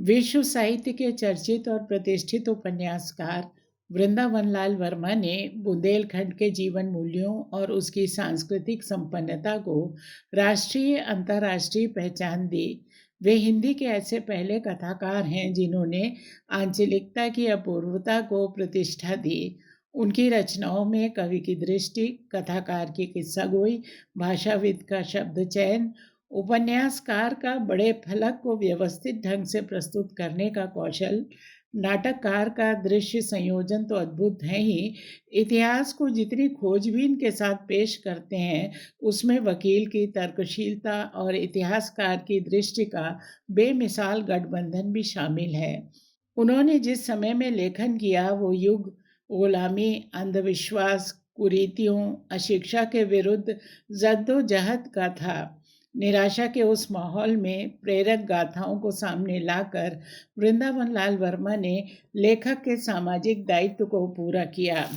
विश्व साहित्य के चर्चित और प्रतिष्ठित उपन्यासकार वृंदावन लाल वर्मा ने बुंदेलखंड के जीवन मूल्यों और उसकी सांस्कृतिक संपन्नता को राष्ट्रीय अंतर्राष्ट्रीय पहचान दी। वे हिंदी के ऐसे पहले कथाकार हैं जिन्होंने आंचलिकता की अपूर्वता को प्रतिष्ठा दी। उनकी रचनाओं में कवि की दृष्टि, कथाकार की किस्सागोई, भाषाविद का शब्द चयन, उपन्यासकार का बड़े फलक को व्यवस्थित ढंग से प्रस्तुत करने का कौशल, नाटककार का दृश्य संयोजन तो अद्भुत है ही, इतिहास को जितनी खोजबीन के साथ पेश करते हैं उसमें वकील की तर्कशीलता और इतिहासकार की दृष्टि का बेमिसाल गठबंधन भी शामिल है। उन्होंने जिस समय में लेखन किया वो युग गुलामी, अंधविश्वास, कुरीतियों, अशिक्षा के विरुद्ध जद्दोजहद का था। निराशा के उस माहौल में प्रेरक गाथाओं को सामने लाकर वृंदावन लाल वर्मा ने लेखक के सामाजिक दायित्व को पूरा किया।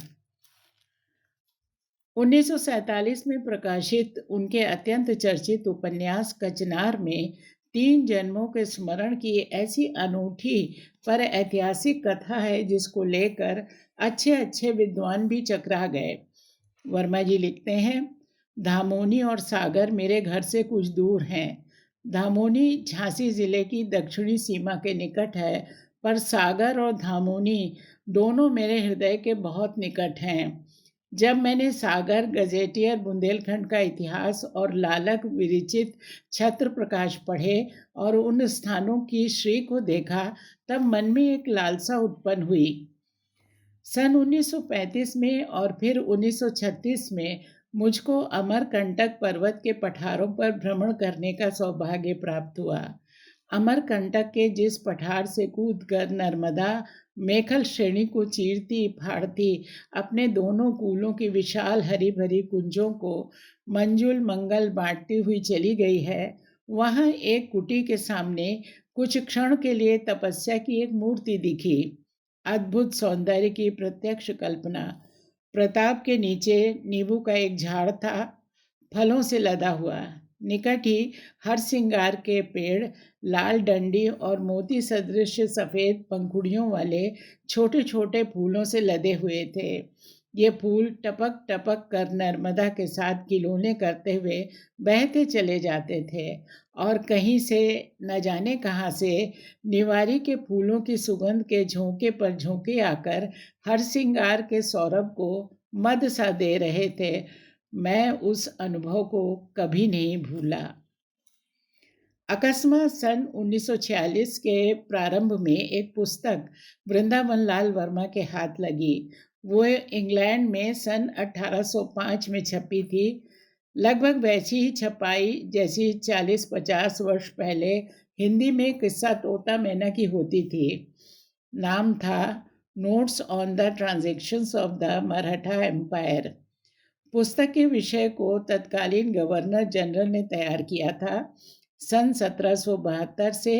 1947 में प्रकाशित उनके अत्यंत चर्चित उपन्यास कचनार में 3 जन्मों के स्मरण की ऐसी अनूठी पर ऐतिहासिक कथा है जिसको लेकर अच्छे अच्छे विद्वान भी चकरा गए। वर्मा जी लिखते हैं, धामोनी और सागर मेरे घर से कुछ दूर हैं। धामोनी झांसी जिले की दक्षिणी सीमा के निकट है, पर सागर और धामोनी दोनों मेरे हृदय के बहुत निकट हैं। जब मैंने सागर, गजेटियर, बुंदेलखंड का इतिहास और लालक विरचित छत्र प्रकाश पढ़े और उन स्थानों की श्री को देखा, तब मन में एक लालसा उत्पन्न हुई। सन 1935 में और फिर 1936 में मुझको अमरकंटक पर्वत के पठारों पर भ्रमण करने का सौभाग्य प्राप्त हुआ। अमरकंटक के जिस पठार से कूदकर नर्मदा मेखल श्रेणी को चीरती फाड़ती अपने दोनों कूलों की विशाल हरी भरी कुंजों को मंजुल मंगल बांटती हुई चली गई है, वहां एक कुटी के सामने कुछ क्षण के लिए तपस्या की एक मूर्ति दिखी। अद्भुत सौंदर्य की प्रत्यक्ष कल्पना। प्रताप के नीचे नींबू का एक झाड़ था, फलों से लदा हुआ। निकट ही हर सिंगार के पेड़ लाल डंडी और मोती सदृश सफेद पंखुड़ियों वाले छोटे छोटे फूलों से लदे हुए थे। ये फूल टपक टपक कर नर्मदा के साथ किलोने करते हुए बहते चले जाते थे और कहीं से न जाने कहाँ से निवारी के फूलों की सुगंध के झोंके पर झोंके आकर हर सिंगार के सौरभ को मद सा दे रहे थे। मैं उस अनुभव को कभी नहीं भूला। अकस्मात सन 1946 के प्रारंभ में एक पुस्तक वृंदावन लाल वर्मा के हाथ लगी। वो इंग्लैंड में सन 1805 में छपी थी। लगभग वैसी ही छपाई जैसी 40-50 वर्ष पहले हिंदी में किस्सा तोता मैना की होती थी। नाम था notes on the transactions of the Maratha empire. पुस्तक के विषय को तत्कालीन गवर्नर जनरल ने तैयार किया था, सन 1772 से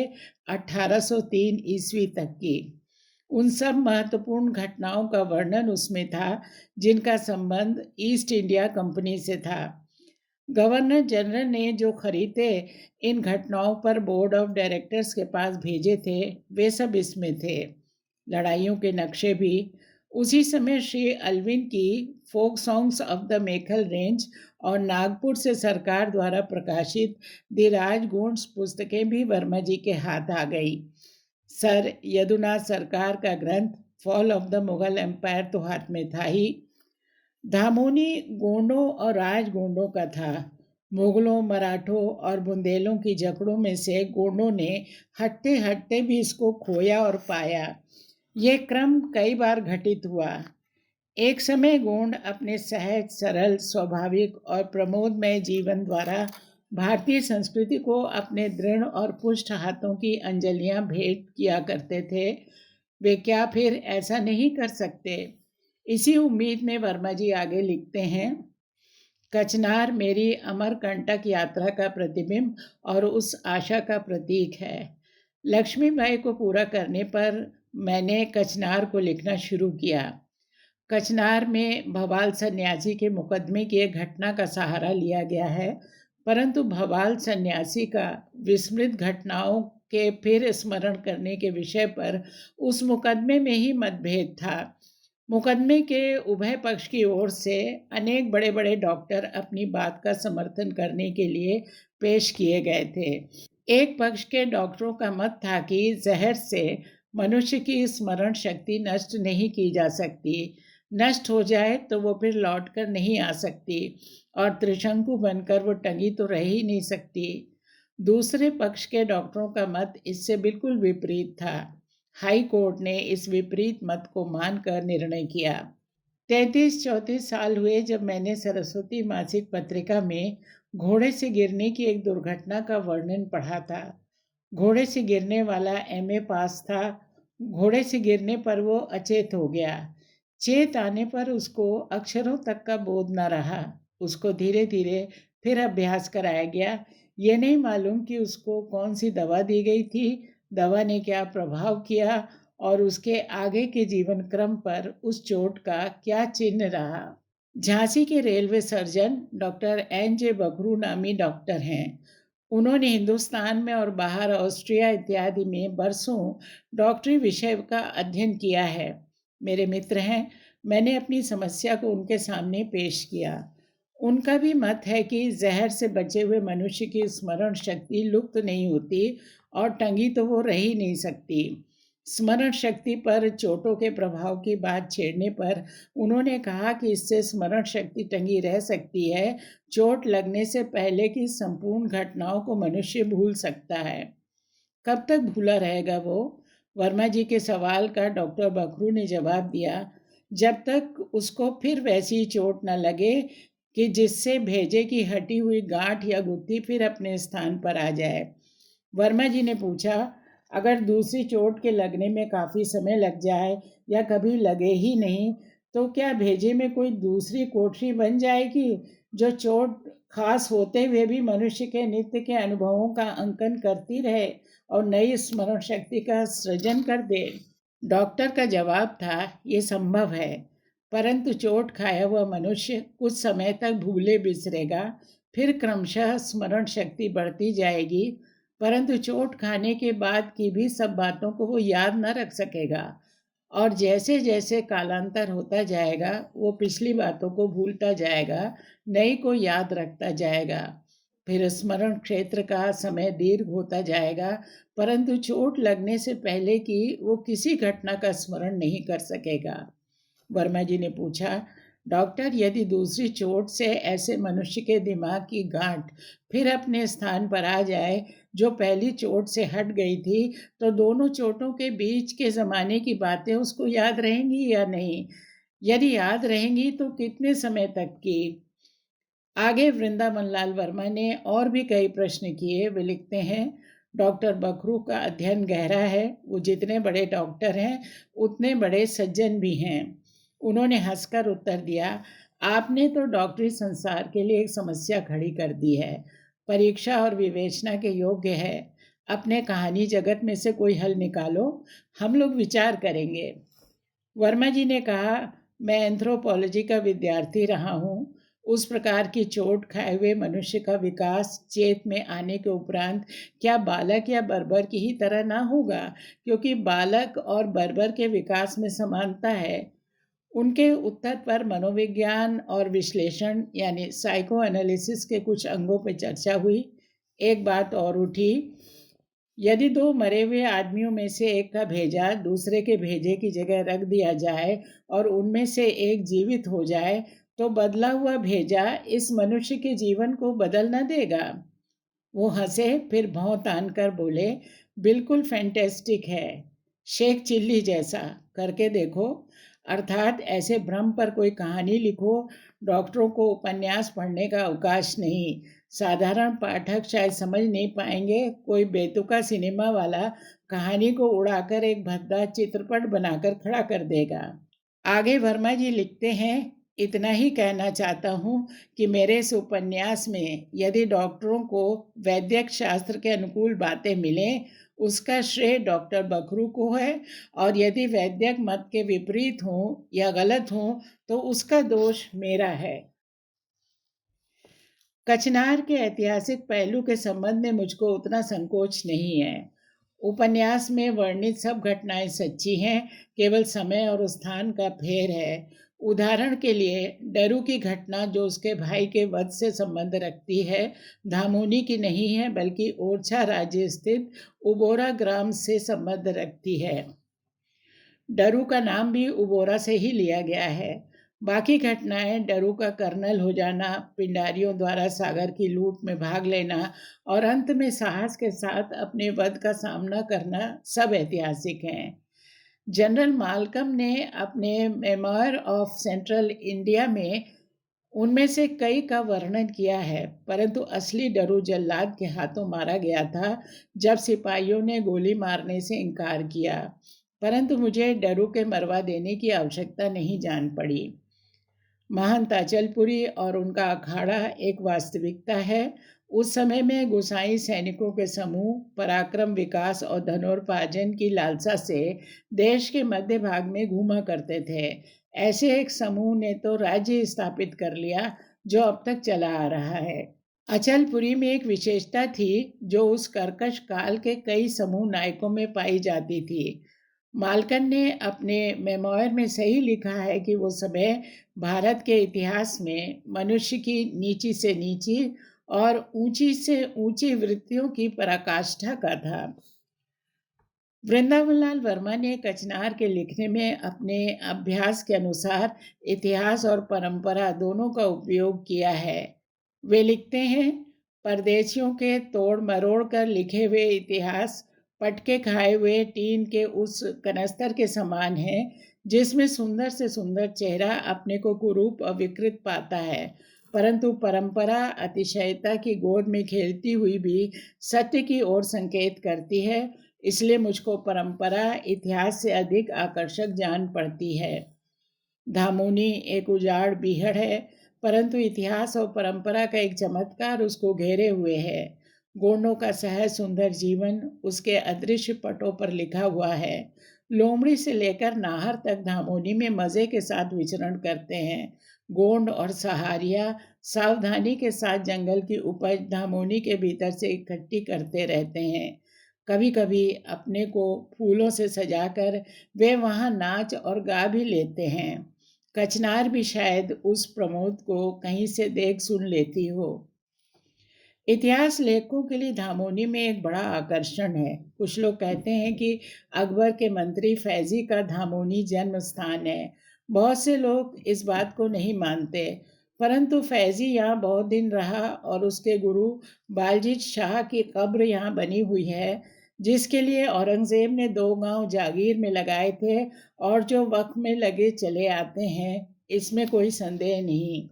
1803 ईस्वी तक की। उन सब महत्वपूर्ण घटनाओं का वर्णन उसमें था जिनका संबंध ईस्ट इंडिया कंपनी से था। गवर्नर जनरल ने जो खरीदे इन घटनाओं पर बोर्ड ऑफ डायरेक्टर्स के पास भेजे थे, वे सब इसमें थे। लड़ाइयों के नक्शे भी। उसी समय श्री अल्विन की folk songs of the Maikal range और नागपुर से सरकार द्वारा प्रकाशित द राजगुंड्स पुस्तकें भी वर्मा जी के हाथ आ गई। सर यदुनाथ सरकार का ग्रंथ fall of the Mughal empire तो हाथ में था ही। धामोनी गोंडों और राजगोंडों का था। मुगलों, मराठों और बुंदेलों की जकड़ों में से गोंडों ने हटते हटते भी इसको खोया और पाया। ये क्रम कई बार घटित हुआ। एक समय गोंड अपने सहज, सरल, स्वाभाविक और प्रमोदमय जीवन द्वारा भारतीय संस्कृति को अपने दृढ़ और पुष्ट हाथों की अंजलियां भेंट किया करते थे। वे क्या फिर ऐसा नहीं कर सकते? इसी उम्मीद में वर्मा जी आगे लिखते हैं, कचनार मेरी अमरकंटक यात्रा का प्रतिबिंब और उस आशा का प्रतीक है। लक्ष्मीबाई को पूरा करने पर मैंने कचनार को लिखना शुरू किया। कचनार में भवाल सन्यासी के मुकदमे की एक घटना का सहारा लिया गया है। परंतु भवाल सन्यासी का विस्मृत घटनाओं के फिर स्मरण करने के विषय पर उस मुकदमे में ही मतभेद था। मुकदमे के उभय पक्ष की ओर से अनेक बड़े बड़े डॉक्टर अपनी बात का समर्थन करने के लिए पेश किए गए थे। एक पक्ष के डॉक्टरों का मत था कि जहर से मनुष्य की स्मरण शक्ति नष्ट नहीं की जा सकती, नष्ट हो जाए तो वो फिर लौट कर नहीं आ सकती और त्रिशंकु बनकर वो टंगी तो रह ही नहीं सकती। दूसरे पक्ष के डॉक्टरों का मत इससे बिल्कुल विपरीत था। हाई कोर्ट ने इस विपरीत मत को मानकर निर्णय किया। 33-34 साल हुए जब मैंने सरस्वती मासिक पत्रिका में घोड़े से गिरने की एक दुर्घटना का वर्णन पढ़ा था। घोड़े से गिरने वाला एमए पास था। घोड़े से गिरने पर वो अचेत हो गया। चेत आने पर उसको अक्षरों तक का बोध न रहा। उसको धीरे धीरे फिर अभ्यास कराया गया। ये नहीं मालूम कि उसको कौन सी दवा दी गई थी, दवा ने क्या प्रभाव किया और उसके आगे के जीवन क्रम पर उस चोट का क्या चिन्ह रहा। झांसी के रेलवे सर्जन डॉक्टर एन.जे. बकरू नामी डॉक्टर हैं। उन्होंने हिंदुस्तान में और बाहर ऑस्ट्रिया इत्यादि में बरसों डॉक्टरी विषय का अध्ययन किया है। मेरे मित्र हैं। मैंने अपनी समस्या को उनके सामने पेश किया। उनका भी मत है कि जहर से बचे हुए मनुष्य की स्मरण शक्ति लुप्त नहीं होती और टंगी तो वो रह ही नहीं सकती। स्मरण शक्ति पर चोटों के प्रभाव की बात छेड़ने पर उन्होंने कहा कि इससे स्मरण शक्ति टंगी रह सकती है। चोट लगने से पहले की संपूर्ण घटनाओं को मनुष्य भूल सकता है। कब तक भूला रहेगा वो? वर्मा जी के सवाल का डॉक्टर बकरू ने जवाब दिया, जब तक उसको फिर वैसी चोट न लगे कि जिससे भेजे की हटी हुई गांठ या गुत्थी फिर अपने स्थान पर आ जाए। वर्मा जी ने पूछा, अगर दूसरी चोट के लगने में काफ़ी समय लग जाए या कभी लगे ही नहीं, तो क्या भेजे में कोई दूसरी कोठरी बन जाएगी जो चोट खास होते हुए भी मनुष्य के नित्य के अनुभवों का अंकन करती रहे और नई स्मरण शक्ति का सृजन कर दे? डॉक्टर का जवाब था, ये संभव है, परंतु चोट खाया हुआ मनुष्य कुछ समय तक भूले बिसरेगा, फिर क्रमशः स्मरण शक्ति बढ़ती जाएगी, परंतु चोट खाने के बाद की भी सब बातों को वो याद न रख सकेगा और जैसे जैसे कालांतर होता जाएगा वो पिछली बातों को भूलता जाएगा, नई को याद रखता जाएगा। फिर स्मरण क्षेत्र का समय दीर्घ होता जाएगा, परंतु चोट लगने से पहले की वो किसी घटना का स्मरण नहीं कर सकेगा। वर्मा जी ने पूछा, डॉक्टर, यदि दूसरी चोट से ऐसे मनुष्य के दिमाग की गांठ फिर अपने स्थान पर आ जाए जो पहली चोट से हट गई थी, तो दोनों चोटों के बीच के ज़माने की बातें उसको याद रहेंगी या नहीं? यदि याद रहेंगी तो कितने समय तक की? आगे वृंदावन लाल वर्मा ने और भी कई प्रश्न किए। वे लिखते हैं, डॉक्टर बकरू का अध्ययन गहरा है। वो जितने बड़े डॉक्टर हैं उतने बड़े सज्जन भी हैं। उन्होंने हंसकर उत्तर दिया, आपने तो डॉक्टरी संसार के लिए एक समस्या खड़ी कर दी है, परीक्षा और विवेचना के योग्य है। अपने कहानी जगत में से कोई हल निकालो, हम लोग विचार करेंगे। वर्मा जी ने कहा, मैं एंथ्रोपोलॉजी का विद्यार्थी रहा हूँ। उस प्रकार की चोट खाए हुए मनुष्य का विकास चेत में आने के उपरांत क्या बालक या बर्बर की ही तरह ना होगा? क्योंकि बालक और बर्बर के विकास में समानता है। उनके उत्तर पर मनोविज्ञान और विश्लेषण यानी साइको एनालिसिस के कुछ अंगों पर चर्चा हुई। एक बात और उठी, यदि दो मरे हुए आदमियों में से एक का भेजा दूसरे के भेजे की जगह रख दिया जाए और उनमें से एक जीवित हो जाए, तो बदला हुआ भेजा इस मनुष्य के जीवन को बदल न देगा? वो हंसे, फिर भौं तान कर बोले, बिल्कुल फैंटेस्टिक है, शेख चिल्ली जैसा, करके देखो। अर्थात ऐसे भ्रम पर कोई कहानी लिखो। डॉक्टरों को उपन्यास पढ़ने का अवकाश नहीं। साधारण पाठक शायद समझ नहीं पाएंगे। कोई बेतुका सिनेमा वाला कहानी को उड़ाकर एक भद्दा चित्रपट बनाकर खड़ा कर देगा। आगे वर्मा जी लिखते हैं, इतना ही कहना चाहता हूँ कि मेरे इस उपन्यास में यदि डॉक्टरों को वैद्यक शास्त्र के अनुकूल बातें मिलें, उसका श्रेय डॉक्टर बकरू को है, और यदि वैद्यक मत के विपरीत हों या गलत हों तो उसका दोष मेरा है। कचनार के ऐतिहासिक पहलू के संबंध में मुझको उतना संकोच नहीं है। उपन्यास में वर्णित सब घटनाएं सच्ची हैं, केवल समय और स्थान का फेर है। उदाहरण के लिए डरू की घटना जो उसके भाई के वध से संबंध रखती है, धामोनी की नहीं है बल्कि ओरछा राज्य स्थित उबोरा ग्राम से संबंध रखती है। डरू का नाम भी उबोरा से ही लिया गया है। बाकी घटनाएं डरू का कर्नल हो जाना, पिंडारियों द्वारा सागर की लूट में भाग लेना और अंत में साहस के साथ अपने वध का सामना करना सब ऐतिहासिक हैं। जनरल मालकम ने अपने मेमोयर ऑफ सेंट्रल इंडिया में उनमें से कई का वर्णन किया है, परंतु असली डरू जल्लाद के हाथों मारा गया था जब सिपाहियों ने गोली मारने से इनकार किया। परंतु मुझे डरू के मरवा देने की आवश्यकता नहीं जान पड़ी। महंत अचलपुरी और उनका अखाड़ा एक वास्तविकता है। उस समय में गुसाई सैनिकों के समूह पराक्रम, विकास और धनोपार्जन की लालसा से देश के मध्य भाग में घूमा करते थे। ऐसे एक समूह ने तो राज्य स्थापित कर लिया जो अब तक चला आ रहा है। अचलपुरी में एक विशेषता थी जो उस कर्कश काल के कई समूह नायकों में पाई जाती थी। मालकन ने अपने मेमोयर में सही लिखा है कि वो समय भारत के इतिहास में मनुष्य की नीची से नीची और ऊंची से ऊंची वृत्तियों की पराकाष्ठा का था। वृंदावन लाल वर्मा ने कचनार के लिखने में अपने अभ्यास के अनुसार इतिहास और परंपरा दोनों का उपयोग किया है। वे लिखते हैं, परदेशियों के तोड़ मरोड़ कर लिखे हुए इतिहास पटके खाए हुए टीन के उस कनस्तर के समान है जिसमें सुंदर से सुंदर चेहरा अपने को कुरूप और विकृत पाता है, परंतु परंपरा अतिशयता की गोद में खेलती हुई भी सत्य की ओर संकेत करती है। इसलिए मुझको परंपरा इतिहास से अधिक आकर्षक जान पड़ती है। धामोनी एक उजाड़ बीहड़ है, परंतु इतिहास और परंपरा का एक चमत्कार उसको घेरे हुए है। गोंडों का सहज सुंदर जीवन उसके अदृश्य पटों पर लिखा हुआ है। लोमड़ी से लेकर नाहर तक धामोनी में मजे के साथ विचरण करते हैं। गोंड और सहारिया सावधानी के साथ जंगल की उपज धामोनी के भीतर से इकट्ठी करते रहते हैं। कभी कभी अपने को फूलों से सजाकर वे वहां नाच और गा भी लेते हैं। कचनार भी शायद उस प्रमोद को कहीं से देख सुन लेती हो। इतिहास लेखकों के लिए धामोनी में एक बड़ा आकर्षण है। कुछ लोग कहते हैं कि अकबर के मंत्री फैजी का धामोनी जन्म स्थान है। बहुत से लोग इस बात को नहीं मानते, परंतु फैजी यहाँ बहुत दिन रहा और उसके गुरु बालजीत शाह की कब्र यहाँ बनी हुई है, जिसके लिए औरंगजेब ने 2 गांव जागीर में लगाए थे और जो वक्त में लगे चले आते हैं, इसमें कोई संदेह नहीं।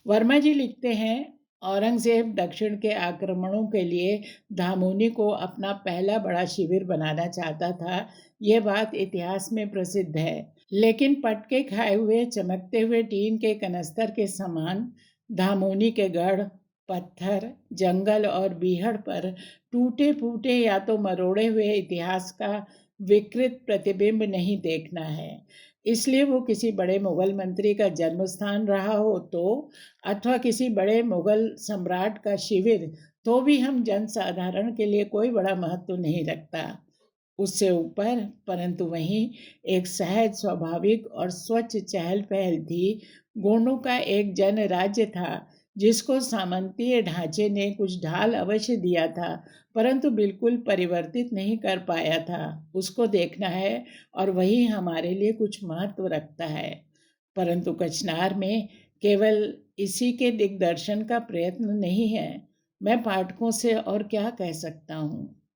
वर्मा जी लिखते हैं, औरंगजेब दक्षिण के आक्रमणों के लिए धामोनी को अपना पहला बड़ा शिविर बनाना चाहता था। यह बात इतिहास में प्रसिद्ध है, लेकिन पटके खाए हुए चमकते हुए टीन के कनस्तर के समान धामोनी के गढ़, पत्थर, जंगल और बीहड़ पर टूटे फूटे या तो मरोड़े हुए इतिहास का विकृत प्रतिबिंब नहीं देखना है। इसलिए वो किसी बड़े मुगल मंत्री का जन्म स्थान रहा हो तो, अथवा किसी बड़े मुगल सम्राट का शिविर, तो भी हम जनसाधारण के लिए कोई बड़ा महत्व नहीं रखता। उससे ऊपर परंतु वहीं एक सहज, स्वाभाविक और स्वच्छ चहल पहल थी। गोंडों का एक जन राज्य था जिसको सामंतीय ढांचे ने कुछ ढाल अवश्य दिया था, परंतु बिल्कुल परिवर्तित नहीं कर पाया था। उसको देखना है और वही हमारे लिए कुछ महत्व रखता है। परंतु कचनार में केवल इसी के दिग्दर्शन का प्रयत्न नहीं है। मैं पाठकों से और क्या कह सकता हूँ।